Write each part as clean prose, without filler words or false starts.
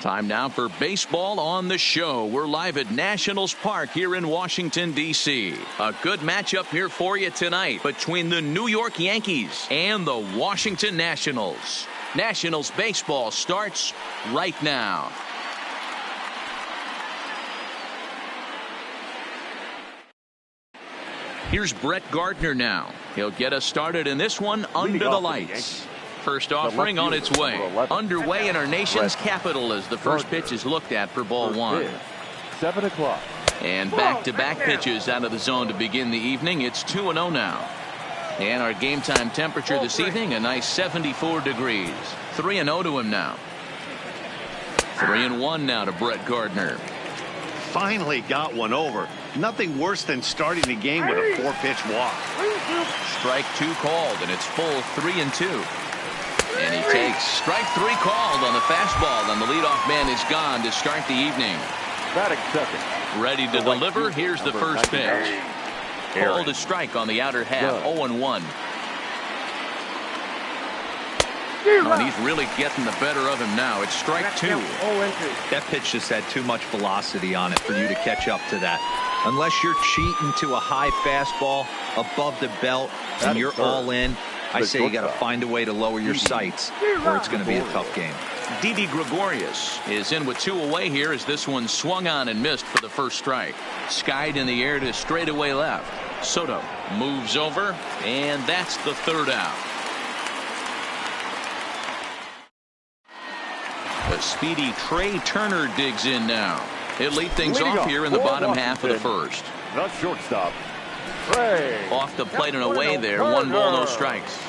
Time now for baseball on the show. We're live at Nationals Park here in Washington, D.C. A good matchup here for you tonight between the New York Yankees and the Washington Nationals. Nationals baseball starts right now. Here's Brett Gardner now. He'll get us started in this one under the lights. First offering on its way. Underway in our nation's capital as the first pitch is looked at for ball one. 7 o'clock. And back-to-back pitches out of the zone to begin the evening. It's 2-0 now. And our game time temperature this evening, a nice 74 degrees. 3-0 to him now. 3-1 now to Brett Gardner. Finally got one over. Nothing worse than starting the game with a 4-pitch walk. Strike two called, and it's full 3-2. And he takes strike three called on the fastball, and the leadoff man is gone to start the evening. Batting second. Ready to deliver. Here's the first pitch. Called a strike on the outer half. 0-1. And he's really getting the better of him now. It's strike two. That pitch just had too much velocity on it for you to catch up to that. Unless you're cheating to a high fastball above the belt and you're all in, I say you got to find a way to lower your sights or it's going to be a tough game. Didi Gregorius is in with two away here as this one swung on and missed for the first strike. Skied in the air to straightaway left. Soto moves over, and that's the third out. The speedy Trey Turner digs in now. He'll lead things off here in the bottom half of the first. The shortstop, Trey. Off the plate and away there. 1 ball, no strikes.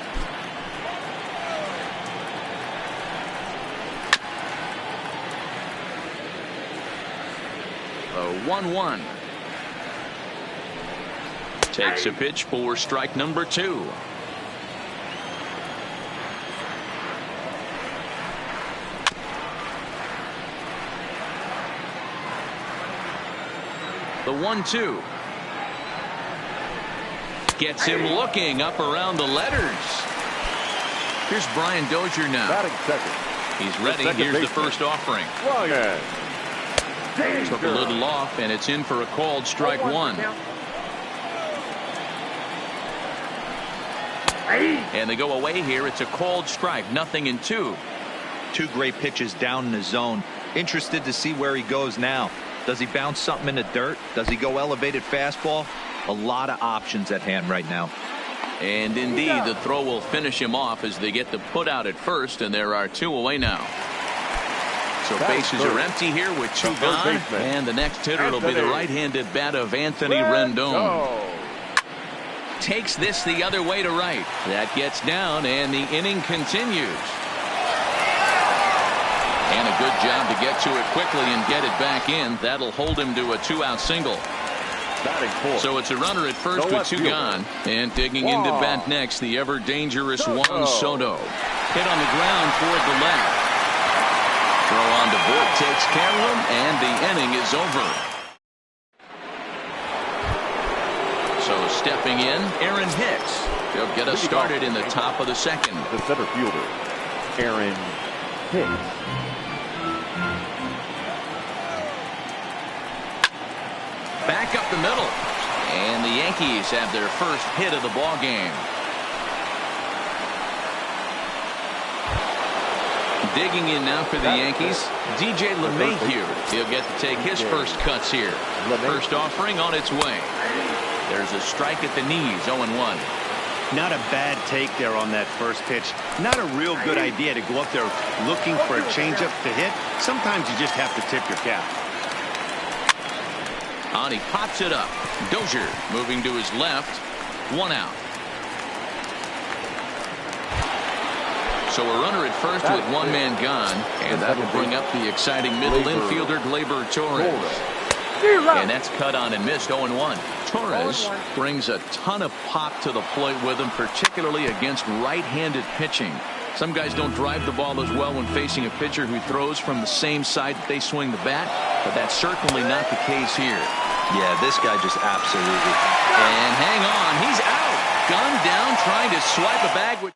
The 1-1. Takes a pitch for strike number 2. The 1-2. Gets him looking up around the letters. Here's Brian Dozier now. Batting second. He's ready. Here's the first offering. Took a little off, and it's in for a called strike one. And they go away here. It's a called strike. 0-2. Two great pitches down in the zone. Interested to see where he goes now. Does he bounce something in the dirt? Does he go elevated fastball? A lot of options at hand right now. And indeed, the throw will finish him off as they get the put out at first, and there are 2 away now. So bases are empty here with 2 gone, and the next hitter will be the right-handed bat of Anthony Rendon. Takes this the other way to right. That gets down, and the inning continues. And a good job to get to it quickly and get it back in. That'll hold him to a 2-out single. So it's a runner at first with 2 gone. And digging into bat next, the ever-dangerous Juan Soto. Hit on the ground toward the left. Throw on to Boyd takes care of him, and the inning is over. So stepping in, Aaron Hicks. He'll get us started in the top of the second. The center fielder, Aaron Hicks. Back up the middle, and the Yankees have their first hit of the ball game. Digging in now for the Yankees, DJ LeMahieu. He'll get to take his first cuts here. First offering on its way. There's a strike at the knees, 0-1. Not a bad take there on that first pitch. Not a real good idea to go up there looking for a changeup to hit. Sometimes you just have to tip your cap. On he pops it up. Dozier moving to his left. 1 out. So a runner at first with 1 man gone, and that will bring up the exciting middle infielder Gleyber Torres. And that's cut on and missed. 0-1. Torres brings a ton of pop to the plate with him, particularly against right-handed pitching. Some guys don't drive the ball as well when facing a pitcher who throws from the same side that they swing the bat, but that's certainly not the case here. Yeah, this guy just absolutely. And hang on, he's out. Gunned down, trying to swipe a bag with.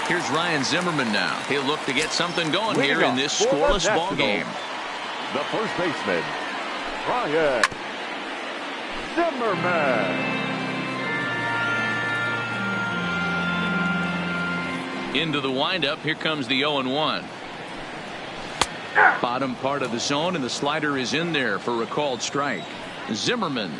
Here's Ryan Zimmerman now. He'll look to get something going here in this scoreless ball game. The first baseman, Ryan Zimmerman. Into the windup. Here comes the 0-1. Bottom part of the zone, and the slider is in there for a called strike. Zimmerman,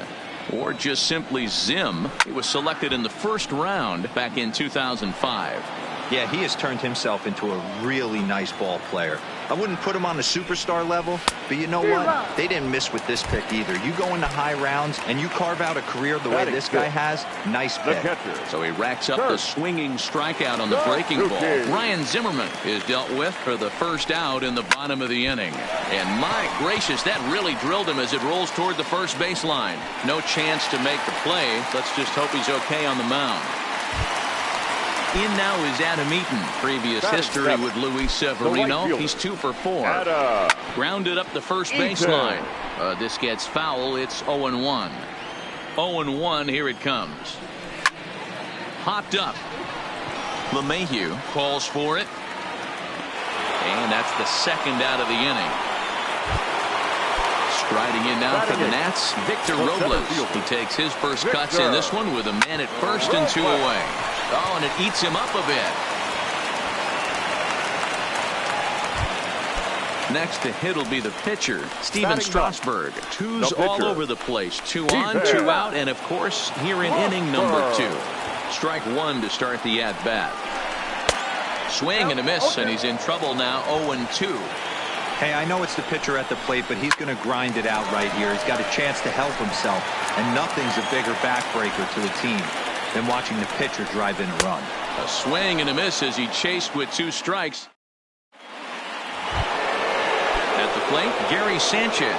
or just simply Zim, he was selected in the first round back in 2005. Yeah, he has turned himself into a really nice ball player. I wouldn't put him on the superstar level, but you know what? They didn't miss with this pick either. You go into high rounds and you carve out a career the way this guy has, nice pick. So he racks up the swinging strikeout on the breaking ball. Ryan Zimmerman is dealt with for the first out in the bottom of the inning. And my gracious, that really drilled him as it rolls toward the first baseline. No chance to make the play. Let's just hope he's okay on the mound. In now is Adam Eaton. Previous history with Luis Severino. He's 2 for 4. Grounded up the first baseline. This gets foul. It's 0-1. 0-1. Here it comes. Popped up. LeMahieu calls for it. And that's the second out of the inning. Striding in now for the Nats, Victor Robles. He takes his first cuts in this one with a man at first and 2 away. Oh, and it eats him up a bit. Next to hit will be the pitcher, Steven Strasburg. Twos all over the place. 2 on, 2 out, and of course, here in inning number 2. Strike 1 to start the at-bat. Swing and a miss, and he's in trouble now, 0-2. Hey, I know it's the pitcher at the plate, but he's going to grind it out right here. He's got a chance to help himself, and nothing's a bigger backbreaker to a team than watching the pitcher drive in a run. A swing and a miss as he chased with 2 strikes. At the plate, Gary Sanchez.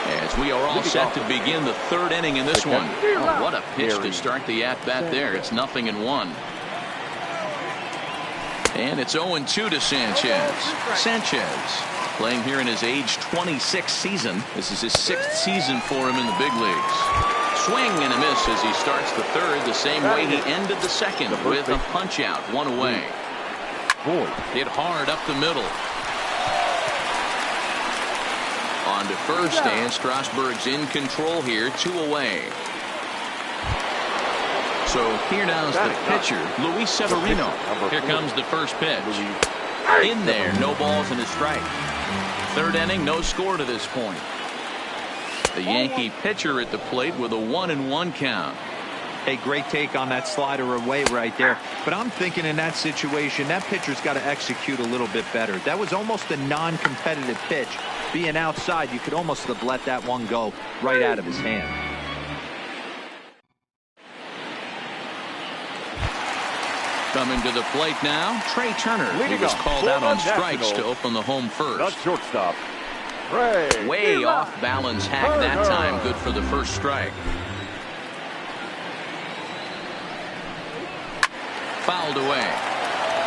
As we are all set to begin the 3rd inning in this one. Oh, what a pitch to start the at-bat there. It's 0-1. And it's 0-2 to Sanchez. Sanchez playing here in his age 26 season. This is his 6th season for him in the big leagues. Swing and a miss as he starts the 3rd the same way he ended the 2nd with a punch out, 1 away. Hit hard up the middle. On to first, and Strasburg's in control here, 2 away. So here now's the pitcher, Luis Severino. Here comes the first pitch. In there, no balls and a strike. 3rd inning, no score to this point. The Yankee pitcher at the plate with a 1-1 count. A great take on that slider away right there. But I'm thinking in that situation, that pitcher's got to execute a little bit better. That was almost a non-competitive pitch. Being outside, you could almost have let that one go right out of his hand. Coming to the plate now, Trey Turner. He was called out on strikes to open the home first. The shortstop. Way off balance hack that time. Good for the first strike. Fouled away.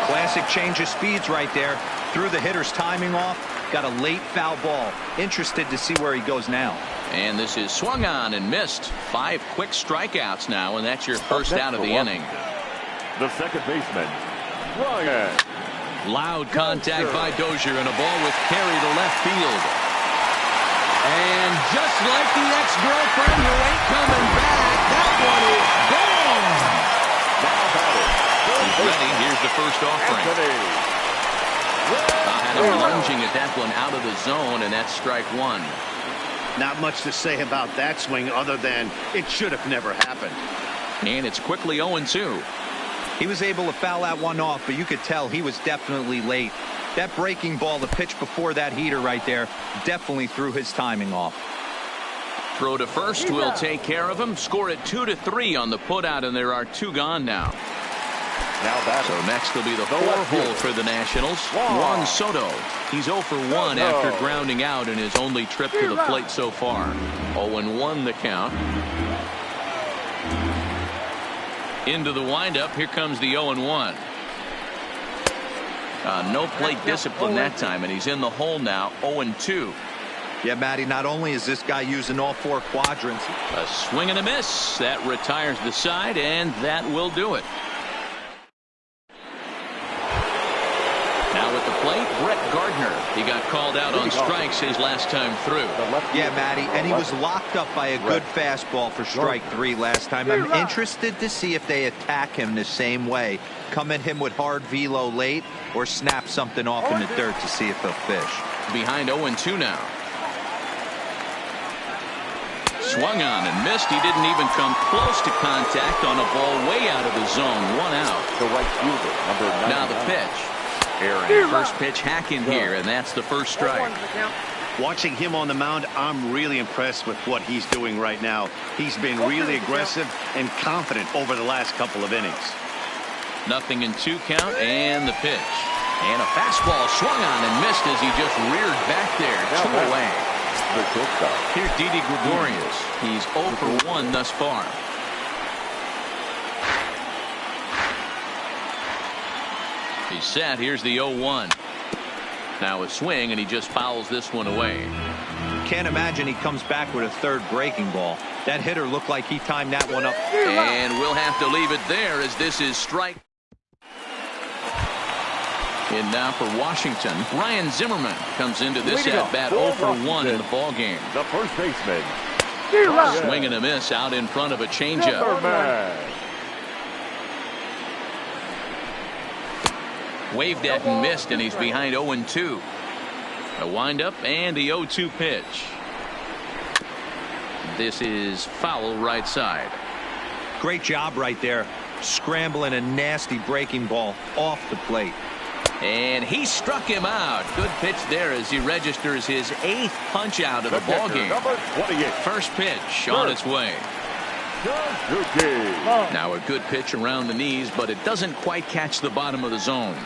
Classic change of speeds right there. Threw the hitter's timing off. Got a late foul ball. Interested to see where he goes now. And this is swung on and missed. 5 quick strikeouts now, and that's your first out of the inning. The second baseman, Ryan. Loud contact by Dozier, and a ball with carry to left field. And just like the ex-girlfriend who ain't coming back, that one is gone. He's ready. Here's the first offering. Had him lunging at that one out of the zone, and that's strike 1. Not much to say about that swing other than it should have never happened. And it's quickly 0-2. He was able to foul that one off, but you could tell he was definitely late. That breaking ball, the pitch before that heater right there, definitely threw his timing off. Throw to first will take care of him. Score it 2-3 on the putout, and there are 2 gone now. So next will be the 4-hole for the Nationals. Juan Soto. He's 0 for 1 after grounding out in his only trip to the plate so far. 0-1 the count. Into the windup. Here comes the 0-1. No plate discipline that time, and he's in the hole now. 0-2. Yeah, Matty, not only is this guy using all 4 quadrants. A swing and a miss. That retires the side, and that will do it. Gardner. He got called out on strikes his last time through. Yeah, Matty, and he was locked up by a good fastball for strike 3 last time. I'm interested to see if they attack him the same way. Come at him with hard velo late or snap something off in the dirt to see if he'll fish. Behind 0-2 now. Swung on and missed. He didn't even come close to contact on a ball way out of the zone. 1 out. The right fielder, number 99. Now the pitch. First pitch hacking here, and that's the first strike. Watching him on the mound, I'm really impressed with what he's doing right now. He's been really aggressive and confident over the last couple of innings. 0-2 count, and the pitch. And a fastball swung on and missed as he just reared back there. 2 away. Here's Didi Gregorius. He's 0 for 1 thus far. He's set. Here's the 0-1. Now a swing, and he just fouls this one away. Can't imagine he comes back with a third breaking ball. That hitter looked like he timed that one up. And we'll have to leave it there as this is strike. And now for Washington, Ryan Zimmerman comes into this at-bat 0 for 1 in the ballgame. The first baseman. Swing and a miss out in front of a changeup. Waved at and missed, and he's behind 0-2. A windup and the 0-2 pitch. This is foul right side. Great job right there. Scrambling a nasty breaking ball off the plate. And he struck him out. Good pitch there as he registers his 8th punch out of the ballgame. First pitch on its way. Now a good pitch around the knees, but it doesn't quite catch the bottom of the zone.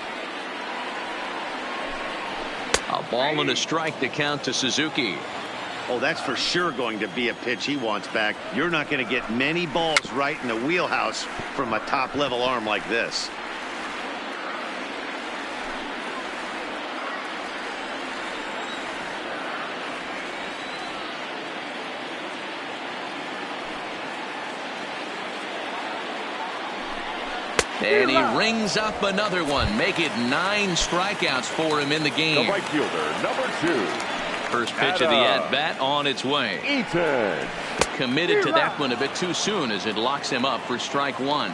A ball and a strike to count to Suzuki. Oh, that's for sure going to be a pitch he wants back. You're not going to get many balls right in the wheelhouse from a top-level arm like this. And he rings up another one. Make it 9 strikeouts for him in the game. The right fielder, number 2. First pitch of the at-bat on its way. Eaton. Committed to that one a bit too soon as it locks him up for strike 1.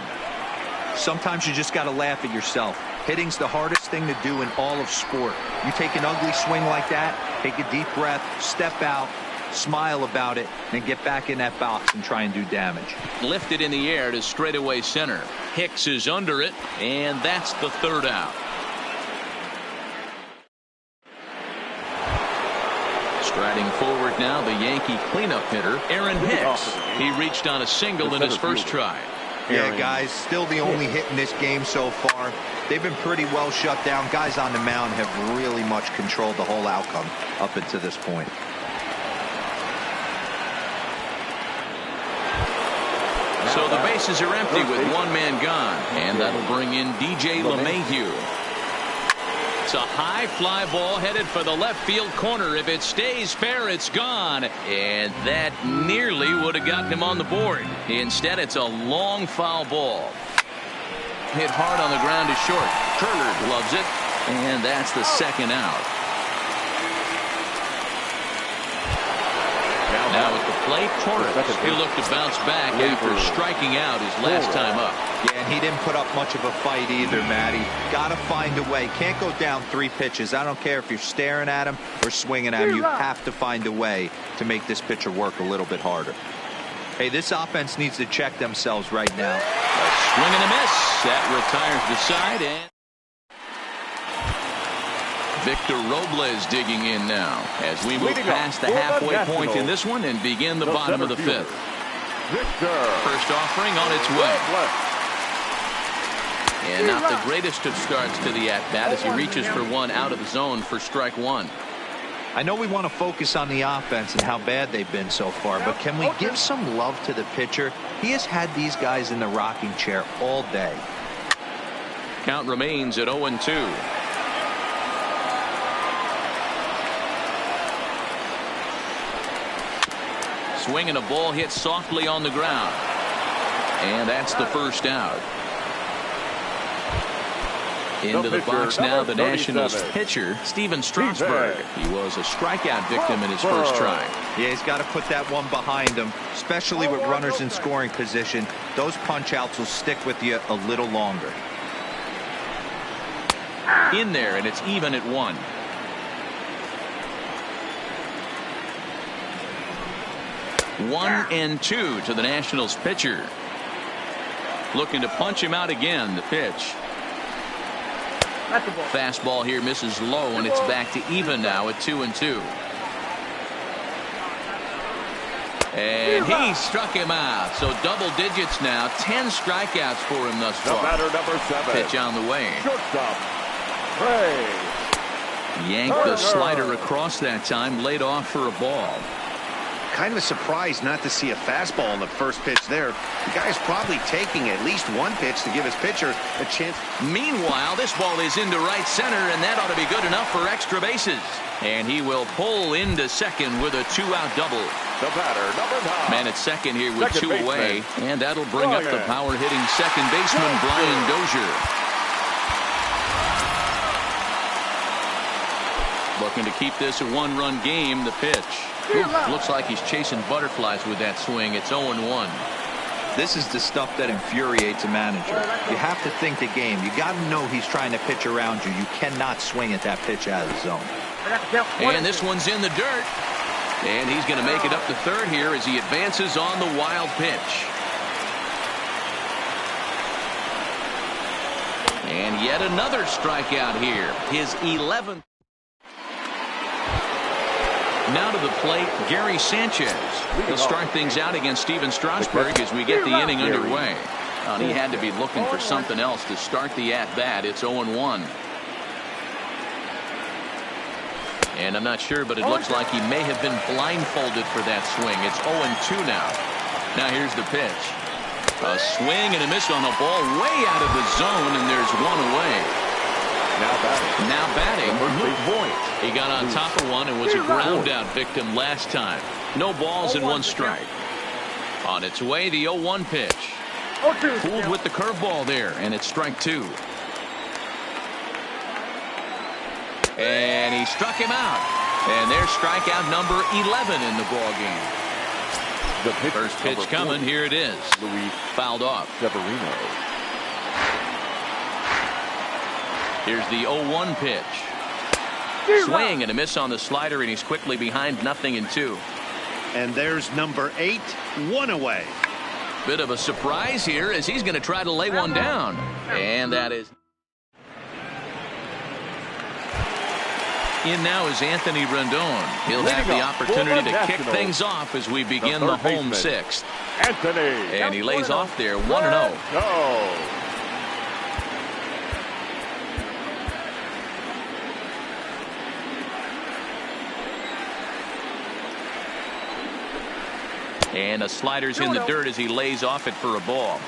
Sometimes you just got to laugh at yourself. Hitting's the hardest thing to do in all of sport. You take an ugly swing like that, take a deep breath, step out, smile about it, and get back in that box and try and do damage. Lifted in the air to straightaway center. Hicks is under it, and that's the 3rd out. Striding forward now, the Yankee cleanup hitter, Aaron Hicks. He reached on a single in his first try. Yeah, guys, still the only hit in this game so far. They've been pretty well shut down. Guys on the mound have really much controlled the whole outcome up until this point. So the bases are empty with 1 man gone, and that'll bring in DJ LeMahieu. It's a high fly ball headed for the left field corner. If it stays fair, it's gone, and that nearly would have gotten him on the board. Instead, it's a long foul ball. Hit hard on the ground to short. Turner gloves it, and that's the 2nd out. Now at the plate, Torres. He'll look to bounce back after striking out his last time up. Yeah, and he didn't put up much of a fight either, Matty. Got to find a way. Can't go down 3 pitches. I don't care if you're staring at him or swinging at him. You have to find a way to make this pitcher work a little bit harder. Hey, this offense needs to check themselves right now. A swing and a miss. That retires the side, and Victor Robles digging in now as we move past the halfway point in this one and begin the bottom of the 5th. First offering on its way. And not the greatest of starts to the at-bat as he reaches for 1 out of the zone for strike 1. I know we want to focus on the offense and how bad they've been so far, but can we give some love to the pitcher? He has had these guys in the rocking chair all day. Count remains at 0-2. Swing and a ball hit softly on the ground. And that's the 1st out. Into the box now, the Nationals pitcher, Steven Strasburg. He was a strikeout victim in his first try. Yeah, he's got to put that one behind him, especially with runners in scoring position. Those punch-outs will stick with you a little longer. In there, and it's even at 1. One and 2 to the Nationals pitcher. Looking to punch him out again, the pitch. Fastball here misses low, and it's back to even now at 2 and 2. And he struck him out. So double digits now. 10 strikeouts for him thus far. Batter number 7. Pitch on the way. Shortstop, Ray. Yanked the slider across that time. Laid off for a ball. Kind of a surprise not to see a fastball on the first pitch there. The guy's probably taking at least one pitch to give his pitcher a chance. Meanwhile, this ball is into right center, and that ought to be good enough for extra bases. And he will pull into second with a 2-out double. The batter, number 9. Man at second here with 2 away. And that'll bring up the power-hitting second baseman, Brian Dozier. Looking to keep this a 1-run game. The pitch. Looks like he's chasing butterflies with that swing. It's 0-1. This is the stuff that infuriates a manager. You have to think the game. You got to know he's trying to pitch around you. You cannot swing at that pitch out of the zone. And this one's in the dirt. And he's going to make it up to third here as he advances on the wild pitch. And yet another strikeout here. His 11th. Now to the plate, Gary Sanchez. He'll start things out against Steven Strasburg as we get the inning underway. He had to be looking for something else to start the at-bat. It's 0-1. And I'm not sure, but it looks like he may have been blindfolded for that swing. It's 0-2 now. Now here's the pitch. A swing and a miss on a ball way out of the zone, and there's one away. Now batting, Luke Voigt. He got on top of one and was a ground-out victim last time. No balls and 1 strike. On its way, the 0-1 pitch. Fooled with the curveball there, and it's strike 2. And he struck him out. And there's strikeout number 11 in the ball game. The first pitch coming. Here it is. Luis fouled off. Severino. Here's the 0-1 pitch. Swing and a miss on the slider, and he's quickly behind 0-2. And there's number 8, 1 away. Bit of a surprise here as he's going to try to lay one down. And that is. In now is Anthony Rendon. He'll have the opportunity to kick things off as we begin the home 6th. Anthony. And he lays off there 1-0. And a slider's in the dirt as he lays off it for a ball.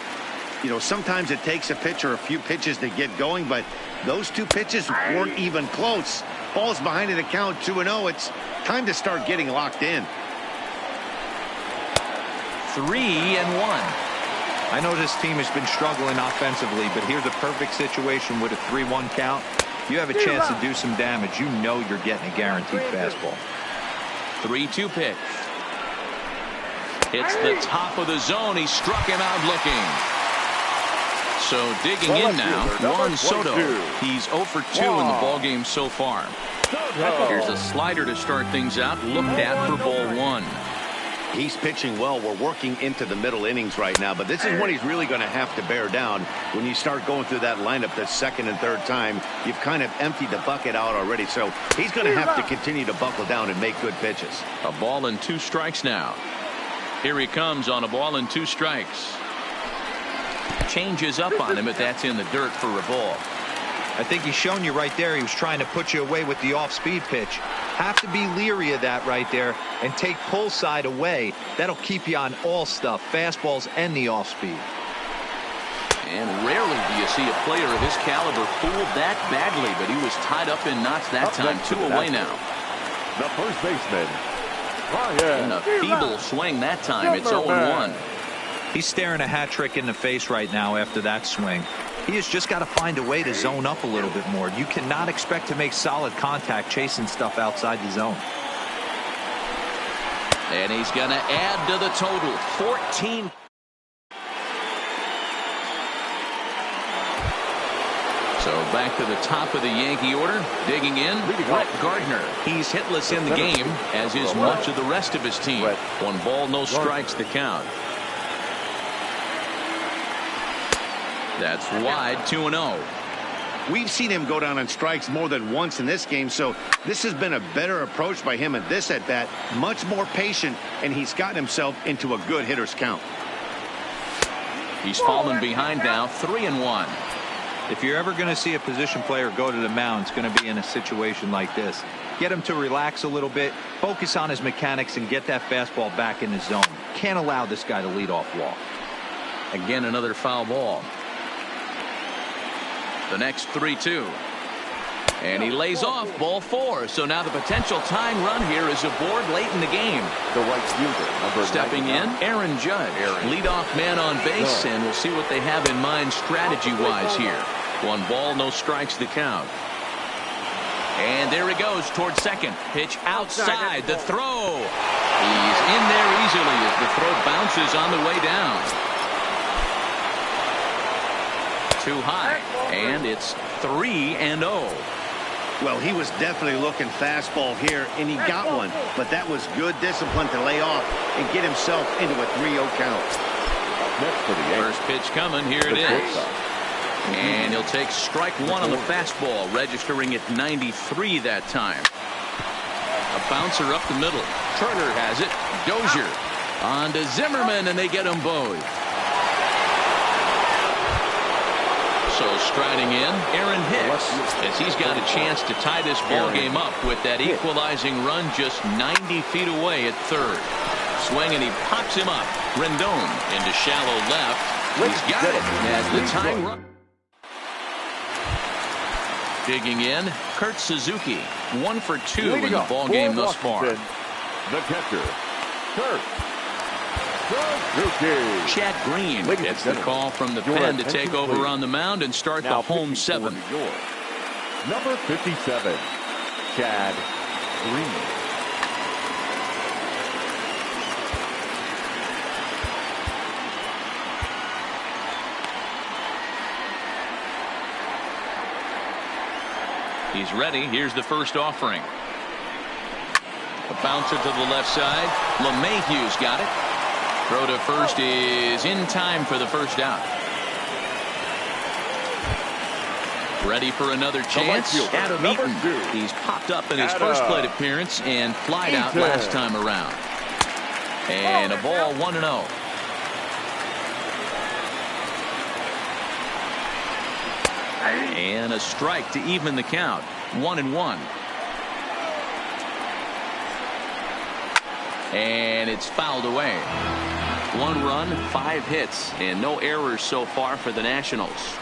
You know, sometimes it takes a pitcher a few pitches to get going, but those 2 pitches weren't even close. Ball's behind in the count 2-0. It's time to start getting locked in. 3-1. I know this team has been struggling offensively, but here's a perfect situation with a 3-1 count. You have a chance to do some damage. You know you're getting a guaranteed fastball. 3-2 pitch. It's the top of the zone. He struck him out looking. So digging in now, Juan Soto. He's 0 for 2 in the ballgame so far. Here's a slider to start things out. Looked at for ball 1. He's pitching well. We're working into the middle innings right now, but this is when he's really going to have to bear down. When you start going through that lineup the second and third time, you've kind of emptied the bucket out already. So he's going to have to continue to buckle down and make good pitches. A ball and 2 strikes now. Here he comes on a ball and 2 strikes. Changes up on him, but that's in the dirt for a ball. I think he's shown you right there. He was trying to put you away with the off-speed pitch. Have to be leery of that right there and take pull side away. That'll keep you on all stuff, fastballs and the off-speed. And rarely do you see a player of his caliber fooled that badly, but he was tied up in knots that time. 2 away now. The first baseman. And a feeble swing that time. It's 0-1. He's staring a hat trick in the face right now after that swing. He has just got to find a way to zone up a little bit more. You cannot expect to make solid contact chasing stuff outside the zone. And he's going to add to the total, 14. So back to the top of the Yankee order, digging in, Brett Gardner. He's hitless in the game, as is much of the rest of his team. 1 ball, no strikes to count. That's wide, 2-0. We've seen him go down on strikes more than once in this game, so this has been a better approach by him at this at-bat. Much more patient, and he's gotten himself into a good hitter's count. He's fallen behind now, 3-1. If you're ever going to see a position player go to the mound, it's going to be in a situation like this. Get him to relax a little bit, focus on his mechanics, and get that fastball back in his zone. Can't allow this guy to lead off walk. Again, another foul ball. The next 3-2. And he lays off, ball 4. So now the potential tying run here is aboard late in the game. The right fielder, number Stepping in, Aaron Judge. Leadoff man on base, and we'll see what they have in mind strategy-wise here. 1 ball, no strikes to count. And there he goes towards second. Pitch outside, the throw. He's in there easily as the throw bounces on the way down. Too high, and it's 3-0. Well, he was definitely looking fastball here, and he got one. But that was good discipline to lay off and get himself into a 3-0 count. First pitch coming, here it is. And he'll take strike 1 on the fastball, registering at 93 that time. A bouncer up the middle. Turner has it. Dozier on to Zimmerman, and they get them both. So striding in, Aaron Hicks, as he's got a chance to tie this ball game up with that equalizing run just 90 feet away at third. Swing, and he pops him up. Rendon into shallow left. He's got it as the tying run. Digging in, Kurt Suzuki, 1 for 2 in the ball game thus far. The catcher, Kurt Suzuki. Chad Green gets the call from the pen to take over on the mound and start the home 7th. Number 57, Chad Green. He's ready. Here's the first offering. A bouncer to the left side. LeMahieu's got it. Throw to first is in time for the first out. Ready for another chance. Adam Eaton. He's popped up in his first plate appearance and flied out last time around. And a ball, 1-0. And a strike to even the count. 1-1. And it's fouled away. 1 run, 5 hits, and no errors so far for the Nationals.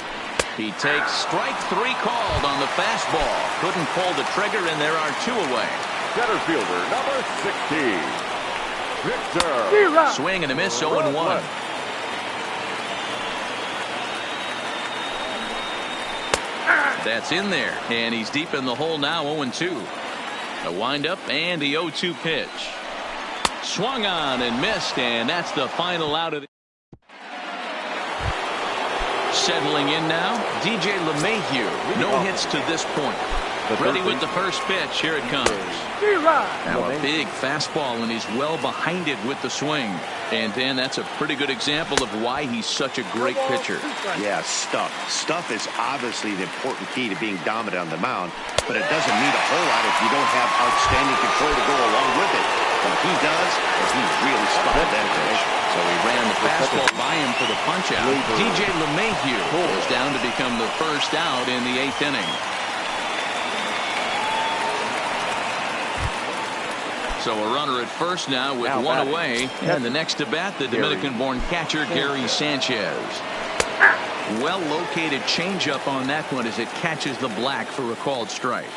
He takes strike 3 called on the fastball. Couldn't pull the trigger, and there are 2 away. Center fielder, number 16, Victor. Swing and a miss, 0-1. That's in there, and he's deep in the hole now, 0-2. A windup and the 0-2 pitch. Swung on and missed, and that's the final out of the... Settling in now, DJ LeMahieu. No hits to this point. Ready with the first pitch. Here it comes. Now a big fastball, and he's well behind it with the swing. And Dan, that's a pretty good example of why he's such a great pitcher. Yeah, stuff. Stuff is obviously the important key to being dominant on the mound, but it doesn't mean a whole lot if you don't have outstanding control to go along with it. What he does is he really spotted that pitch. So he ran the fastball by him for the punch-out. DJ LeMahieu goes down to become the first out in the 8th inning. So a runner at first now with 1 away. And the next to bat, the Dominican-born catcher, Gary Sanchez. Well-located changeup on that one as it catches the black for a called strike.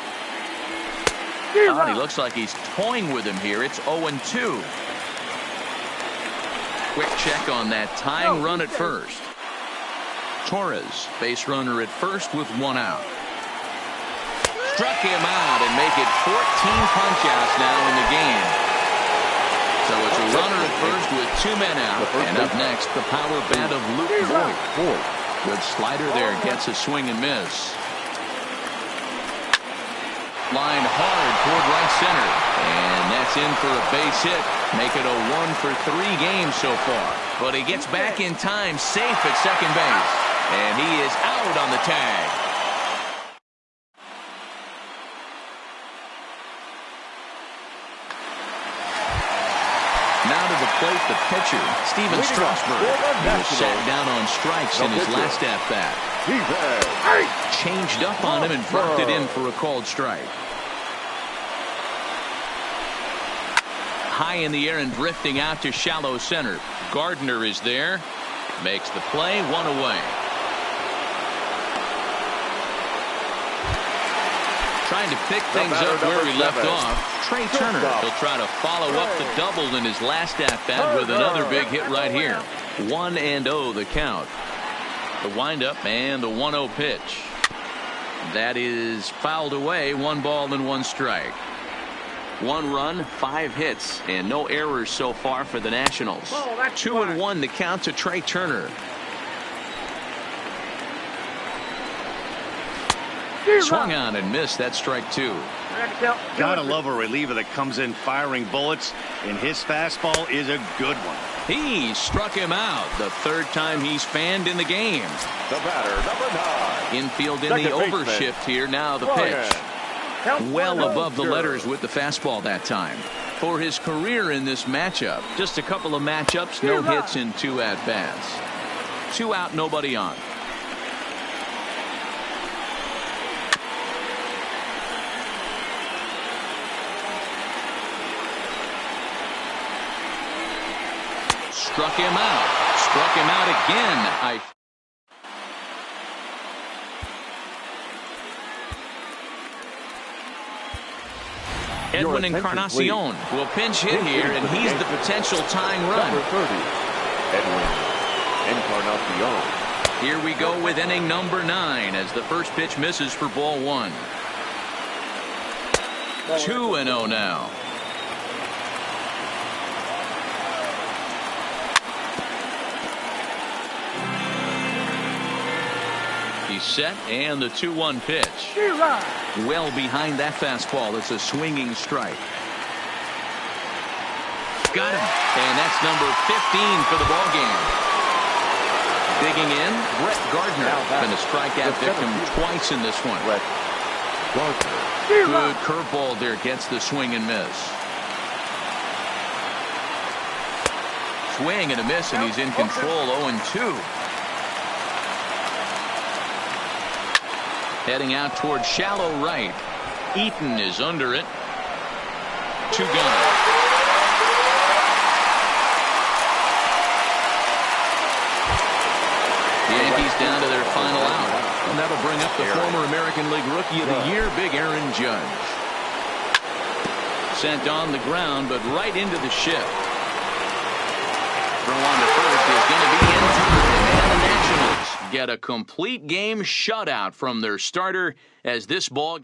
He looks like he's toying with him here. It's 0-2. Quick check on that tying run at first. Torres, base runner at first with one out. Struck him out and make it 14 punch-outs now in the game. So it's a runner at first with two men out. And up next, the power bat of Luke Voigt. Good slider there, gets a swing and miss. Line hard toward right center. And that's in for a base hit. Make it a 1-for-3 game so far. But he gets back in time, safe at second base. And he is out on the tag. Now to the plate, the pitcher, Steven Strasburg. He was sat down on strikes in his last at-bat. Changed up on him and dropped it in for a called strike. High in the air and drifting out to shallow center. Gardner is there. Makes the play, one away. Trying to pick things up where he left off. Trey Turner will try to follow up the double in his last at-bat with another big hit right here. 1-0 the count. The windup and the 1-0 pitch. That is fouled away. 1 ball and 1 strike. 1 run, 5 hits, and no errors so far for the Nationals. 2-1 the count to Trey Turner. Swung on and missed. That strike 2. Gotta love a reliever that comes in firing bullets, and his fastball is a good one. He struck him out the 3rd time he's fanned in the game. The batter, number 9. Infield in the overshift here. Now the pitch. Well above the letters with the fastball that time. For his career in this matchup, just a couple of matchups, no hits in 2 at-bats. 2 out, nobody on. Struck him out. Struck him out again. Edwin Encarnacion will pinch hit here, and he's the potential tying run. Number 30, Edwin Encarnacion. Here we go with inning number 9 as the first pitch misses for ball 1. 2-0 now. He's set, and the 2-1 pitch. Well behind that fastball. It's a swinging strike. Got him. And that's number 15 for the ball game. Digging in, Brett Gardner. Been a strikeout victim twice in this one. Good curveball there. Gets the swing and miss. Swing and a miss, and he's in control. 0-2. Heading out toward shallow right. Eaton is under it. 2 gone. Yankees down to their final out. And that'll bring up the former American League Rookie of the Year, Big Aaron Judge. Sent on the ground, but right into the shift. Throw on to first is going to be in time. And the Nationals get a complete game shutout from their starter as this ball